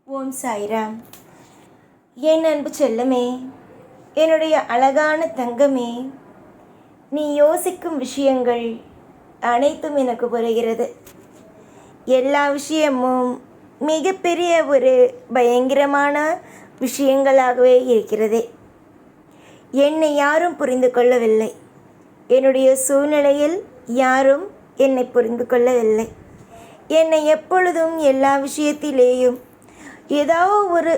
ஓம் சாய்ராம். என் அன்பு செல்லமே, என்னுடைய அழகான தங்கமே, நீ யோசிக்கும் விஷயங்கள் அனைத்தும் எனக்கு புரிகிறது. எல்லா விஷயமும் மிகப்பெரிய ஒரு பயங்கரமான விஷயங்களாகவே இருக்கிறது. என்னை யாரும் புரிந்து கொள்ளவில்லை. என்னுடைய சூழ்நிலையில் யாரும் என்னை புரிந்து கொள்ளவில்லை. என்னை எப்பொழுதும் எல்லா விஷயத்திலேயும் ஏதாவது ஒரு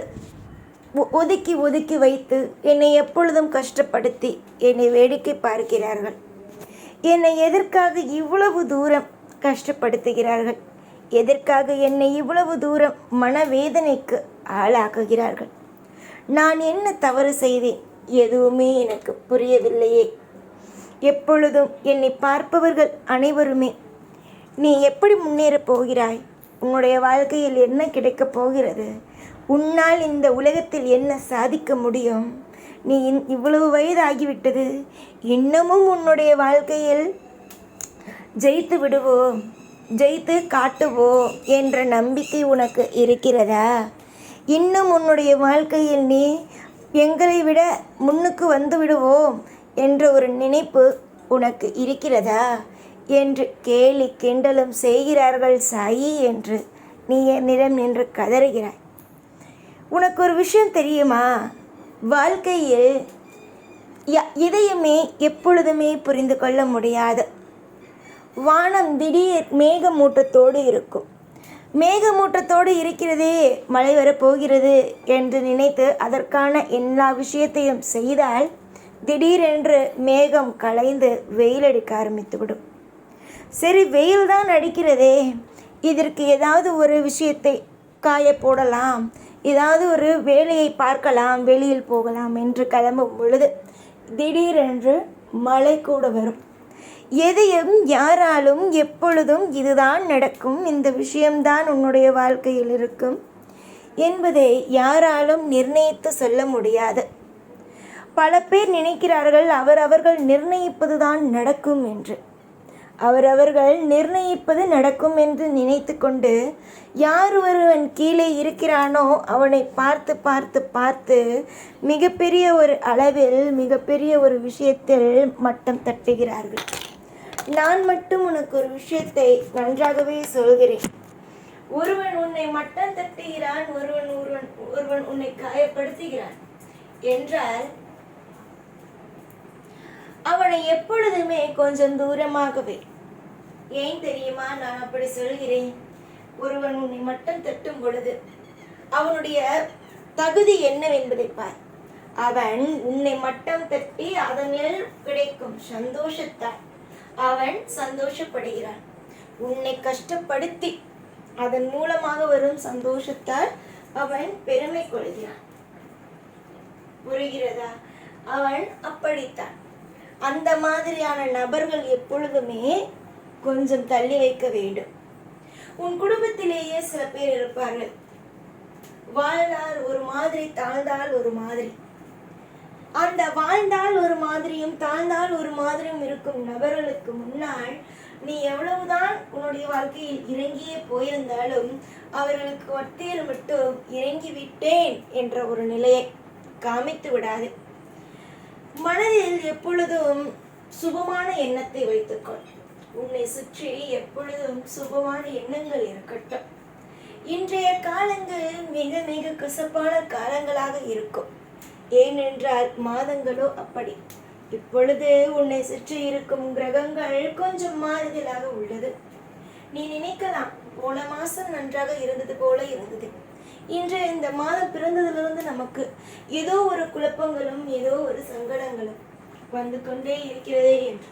ஒதுக்கி ஒதுக்கி வைத்து என்னை எப்பொழுதும் கஷ்டப்படுத்தி என்னை வேடிக்கை பார்க்கிறார்கள். என்னை எதற்காக இவ்வளவு தூரம் கஷ்டப்படுத்துகிறார்கள்? எதற்காக என்னை இவ்வளவு தூரம் மனவேதனைக்கு ஆளாக்குகிறார்கள்? நான் என்ன தவறு செய்தேன்? எதுவுமே எனக்கு புரியவில்லையே. எப்பொழுதும் என்னை பார்ப்பவர்கள் அனைவருமே, நீ எப்படி முன்னேறப் போகிறாய்? உன்னுடைய வாழ்க்கையில் என்ன கிடைக்கப் போகிறது? உன்னால் இந்த உலகத்தில் என்ன சாதிக்க முடியும்? நீ இவ்வளவு வயதாகிவிட்டது, இன்னமும் உன்னுடைய வாழ்க்கையில் ஜெயித்து விடுவோம், ஜெயித்து காட்டுவோம் என்ற நம்பிக்கை உனக்கு இருக்கிறதா? இன்னும் உன்னுடைய வாழ்க்கையில் நீ எங்களை விட முன்னுக்கு வந்து விடுவோம் என்ற ஒரு நினைப்பு உனக்கு இருக்கிறதா என்று கேலி கிண்டலும் செய்கிறார்கள் சாயி என்று நீ என்னிடம் நின்று கதறுகிறாய். உனக்கு ஒரு விஷயம் தெரியுமா? வாழ்க்கையில் எதையுமே எப்பொழுதுமே புரிந்து கொள்ள முடியாது. வானம் திடீர் மேகமூட்டத்தோடு இருக்கும். மேகமூட்டத்தோடு இருக்கிறதே, மழை வரப்போகிறது என்று நினைத்து அதற்கான எல்லா விஷயத்தையும் செய்தால் திடீரென்று மேகம் கலைந்து வெயிலடிக்க ஆரம்பித்துவிடும். சரி, வெயில் தான் அடிக்கிறதே, இதற்கு ஏதாவது ஒரு விஷயத்தை காய போடலாம், ஏதாவது ஒரு வேலையை பார்க்கலாம், வெளியில் போகலாம் என்று கிளம்பும் பொழுது திடீரென்று மழை கூட வரும். எதையும் யாராலும் எப்பொழுதும் இதுதான் நடக்கும், இந்த விஷயம்தான் உன்னுடைய வாழ்க்கையில் இருக்கும் என்பதை யாராலும் நிர்ணயித்து சொல்ல முடியாது. பல பேர் நினைக்கிறார்கள் அவர்கள் நிர்ணயிப்பது தான் நடக்கும் என்று. அவர்கள் நிர்ணயிப்பது நடக்கும் என்று நினைத்து கொண்டு யார் ஒருவன் கீழே இருக்கிறானோ அவனை பார்த்து பார்த்து பார்த்து மிகப்பெரிய ஒரு அளவில் மிகப்பெரிய ஒரு விஷயத்தில் மட்டம் தட்டுகிறார்கள். நான் மட்டும் உனக்கு ஒரு விஷயத்தை நன்றாகவே சொல்கிறேன். ஒருவன் உன்னை மட்டம் தட்டுகிறான், ஒருவன் உன்னை காயப்படுத்துகிறான் என்றால் அவனை எப்பொழுதுமே கொஞ்சம் தூரமாகவே. ஏன் தெரியுமா நான் அப்படி சொல்கிறேன்? ஒருவன் உன்னை மட்டம் தட்டும் பொழுது அவனுடைய தகுதி என்னவென்பதை பார். அவன் உன்னை மட்டம் தட்டி அதனில் கிடைக்கும் சந்தோஷத்தால் அவன் சந்தோஷப்படுகிறான். உன்னை கஷ்டப்படுத்தி அதன் மூலமாக வரும் சந்தோஷத்தால் அவன் பெருமை கொள்கிறான். புரிகிறதா? அவன் அப்படித்தான். அந்த மாதிரியான நபர்கள் எப்பொழுதுமே கொஞ்சம் தள்ளி வைக்க வேண்டும். உன் குடும்பத்திலேயே சில பேர் இருப்பார்கள், வாழ்ந்தால் ஒரு மாதிரி தாழ்ந்தால் ஒரு மாதிரி. அந்த வாழ்ந்தால் ஒரு மாதிரியும் தாழ்ந்தால் ஒரு மாதிரியும் இருக்கும் நபர்களுக்கு முன்னால் நீ எவ்வளவுதான் உன்னுடைய வாழ்க்கையில் இறங்கியே போயிருந்தாலும் அவர்களுக்கு மத்தியில் மட்டும் இறங்கி விட்டேன் என்ற ஒரு நிலையை காமித்து விடாது. மனதில் எப்பொழுதும் சுபமான எண்ணத்தை வைத்துக்கொள். உன்னை சுற்றி எப்பொழுதும் சுபமான எண்ணங்கள் இருக்கட்டும். இன்றைய காலங்கள் மிக மிக கசப்பான காலங்களாக இருக்கும். ஏனென்றால் மாதங்களோ அப்படி. இப்பொழுது உன்னை சுற்றி இருக்கும் கிரகங்கள் கொஞ்சம் மாறுதலாக உள்ளது. நீ நினைக்கலாம், போன மாசம் நன்றாக இருந்தது போல இருந்தது, இன்று இந்த மாதம் பிறந்ததிலிருந்து நமக்கு ஏதோ ஒரு குழப்பங்களும் ஏதோ ஒரு சங்கடங்களும் வந்து கொண்டே இருக்கிறதே என்று.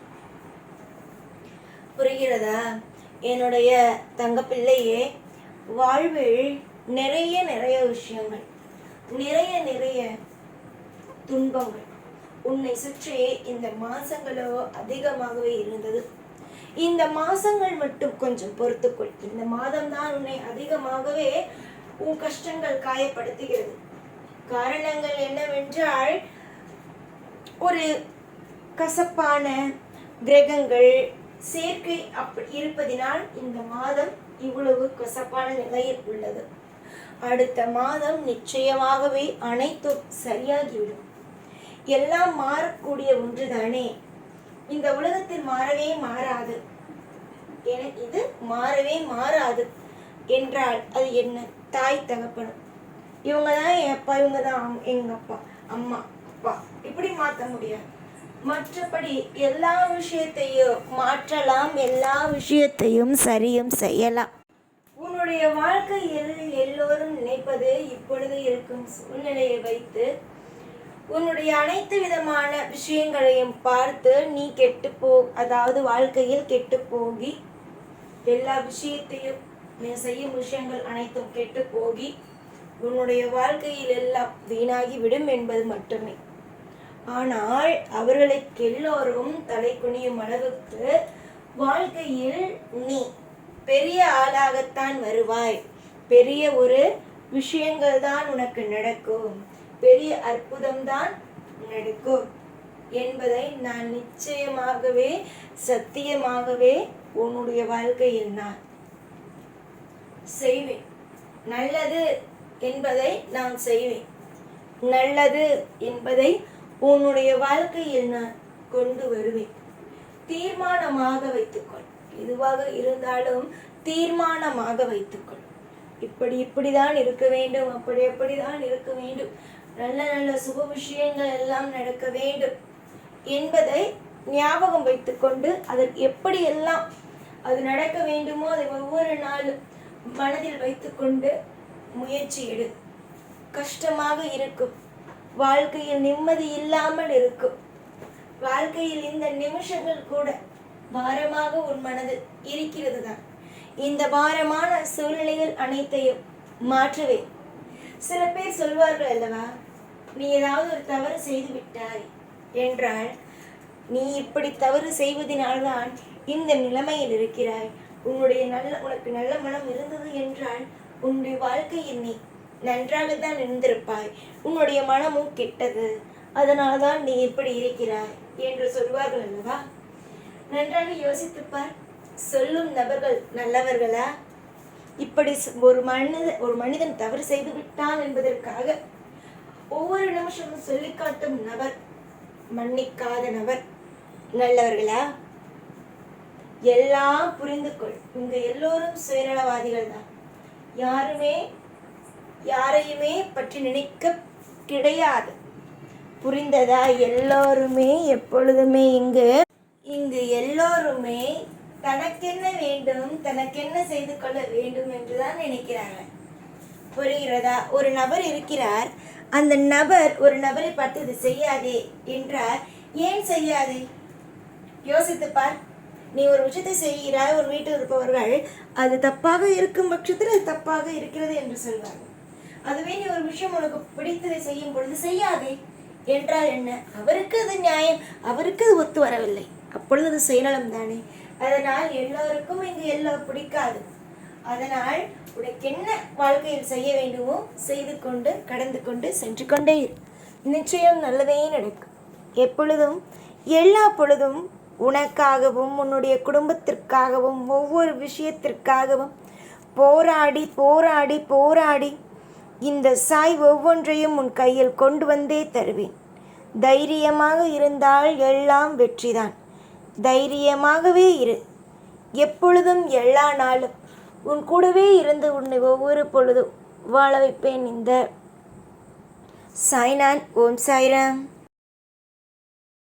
புரிகிறதா? என்னுடைய தங்க பிள்ளையே, வாழ்வில் நிறைய நிறைய விஷயங்கள், நிறைய நிறைய துன்பங்கள் உன்னை சுற்றி இந்த மாசங்களோ அதிகமாகவே இருந்தது. இந்த மாசங்கள் மட்டும் கொஞ்சம் பொறுத்துக்கொள். இந்த மாதம்தான் உன்னை அதிகமாகவே உன் கஷ்டங்கள் காயப்படுத்துகிறது. காரணங்கள் என்னவென்றால், ஒரு கசப்பான கிரகங்கள் சேர்க்கை அப்படி இருப்பதினால் இந்த மாதம் இவ்வளவு கசப்பான நிலையில் உள்ளது. அடுத்த மாதம் நிச்சயமாகவே அனைத்தும் சரியாகிவிடும். எல்லாம் மாறக்கூடிய ஒன்றுதானே. இந்த உலகத்தில் மாறவே மாறாது, இது மாறவே மாறாது என்றால் அது என்ன? தாய் தகப்பனும் இவங்க தான் என் அப்பா, இவங்க தான் எங்க அப்பா, அம்மா அப்பா, இப்படி மாற்ற முடியாது. மற்றபடி எல்லா விஷயத்தையும் மாற்றலாம், எல்லா விஷயத்தையும் சரியும் செய்யலாம். உன்னுடைய வாழ்க்கையில் எல்லோரும் நினைப்பது இப்பொழுது இருக்கும் சூழ்நிலையை வைத்து உன்னுடைய அனைத்து விதமான விஷயங்களையும் பார்த்து நீ அதாவது வாழ்க்கையில் கெட்டு போகி எல்லா விஷயத்தையும் நீ செய்யும் விஷயங்கள் அனைத்தும் கெட்டு போகி உன்னுடைய வாழ்க்கையில் எல்லாம் வீணாகி விடும் என்பது மட்டுமே. ஆனால் அவர்களுக்கு எல்லோரும் தலை குனியும் அளவுக்கு வாழ்க்கையில் நீ பெரிய ஆளாகத்தான் வருவாய். பெரிய ஒரு விஷயங்கள் தான் உனக்கு நடக்கும், பெரிய அற்புதம்தான் நடக்கும் என்பதை நான் நிச்சயமாகவே சத்தியமாகவே உன்னுடைய வாழ்க்கையில் நான் செய்வேன். நல்லது என்பதை நான் செய்வேன். நல்லது என்பதை உன்னுடைய வாழ்க்கையில் நான் கொண்டு வருவேன். தீர்மானமாக வைத்துக்கொள். எதுவாக இருந்தாலும் தீர்மானமாக வைத்துக்கொள். இப்படிதான் இருக்க வேண்டும், அப்படிதான் இருக்க வேண்டும், நல்ல நல்ல சுப விஷயங்கள் எல்லாம் நடக்க வேண்டும் என்பதை ஞாபகம் வைத்துக்கொண்டு அதற்கு எப்படியெல்லாம் அது நடக்க வேண்டுமோ அதை ஒவ்வொரு நாளும் மனதில் வைத்துக்கொண்டு முயற்சி எடு. கஷ்டமாக இருக்கும், வாழ்க்கையில் நிம்மதி இல்லாமல் இருக்கும், வாழ்க்கையில் இந்த நிமிஷங்கள் கூட பாரமாக உன் மனதில் இருக்கிறது தான். இந்த பாரமான சூழ்நிலைகள் அனைத்தையும் மாற்றவே. சில பேர் சொல்வார்கள் அல்லவா, நீ ஏதாவது ஒரு தவறு செய்து விட்டாய் என்றால் நீ இப்படி தவறு செய்வதனால்தான் இந்த நிலைமையில் இருக்கிறாய். உனக்கு நல்ல மனம் இருந்தது என்றால் உன்னுடைய வாழ்க்கையில் நீ நன்றாகத்தான் இருந்திருப்பாய். உன்னுடைய மனமும் கெட்டது, அதனால்தான் நீ இப்படி இருக்கிறாய் என்று சொல்வார்கள் அல்லவா. நன்றாக யோசித்துப்பார். சொல்லும் நபர்கள் நல்லவர்களா? இப்படி ஒரு மனிதன் தவறு செய்து விட்டான் என்பதற்காக ஒவ்வொரு நிமிஷமும் சொல்லிக்காட்டும் நபர் மன்னிக்காத நபர் நல்லவர்களா? எல்லாம் புரிந்து கொள். இங்க எல்லோரும் சுயநலவாதிகள் தான். யாரையுமே பற்றி நினைக்க கிடையாது. புரிந்ததா? எல்லோருமே எப்பொழுதுமே இங்கு எல்லோருமே தனக்கென்ன வேண்டும், தனக்கென்ன செய்து கொள்ள வேண்டும் என்றுதான் நினைக்கிறார்கள். புரிகிறதா? ஒரு நபர் இருக்கிறார், அந்த நபர் ஒரு நபரை பார்த்து இது செய்யாதே என்றார். ஏன் செய்யாதே? யோசித்து பார். நீ ஒரு விஷயத்தை செய்கிறாய், ஒரு வீட்டில் இருப்பவர்கள் அது தப்பாக இருக்கும் பட்சத்தில் அது தப்பாக இருக்கிறது என்று சொல்வார்கள். அதுவே நீ ஒரு விஷயம் உனக்கு பிடித்ததை செய்யும் பொழுது செய்யாதே என்றால் என்ன? அவருக்கு அது நியாயம், அவருக்கு அது ஒத்து வரவில்லை, அப்பொழுது அது சுயநலம் தானே. அதனால் எல்லோருக்கும் இங்கு எல்லாம் பிடிக்காது. அதனால் உனக்கு என்ன வாழ்க்கையில் செய்ய வேண்டுமோ செய்து கொண்டு கடந்து கொண்டு சென்று கொண்டே நிச்சயம் நல்லதே நடக்கும். எப்பொழுதும் எல்லா பொழுதும் உனக்காகவும் உன்னுடைய குடும்பத்திற்காகவும் ஒவ்வொரு விஷயத்திற்காகவும் போராடி போராடி போராடி இந்த சாய் ஒவ்வொன்றையும் உன் கையில் கொண்டு வந்தே தருவேன். தைரியமாக இருந்தால் எல்லாம் வெற்றிதான். தைரியமாகவே இரு. எப்பொழுதும் எல்லா நாளும் உன் கூடவே இருந்து உன்னை ஒவ்வொரு பொழுதும் வாழ வைப்பேன். இந்த சாய்நான். ஓம் சாய்ராம்.